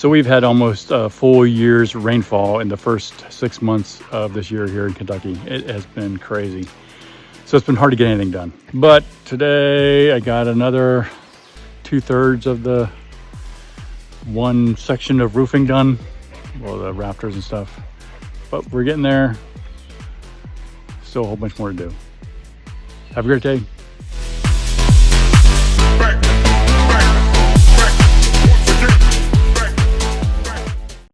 So we've had almost a full year's rainfall in the first 6 months of this year here in Kentucky. It has been crazy. So it's been hard to get anything done. But today I got another 2/3 of the one section of roofing done. Well, the rafters and stuff. But we're getting there. Still a whole bunch more to do. Have a great day.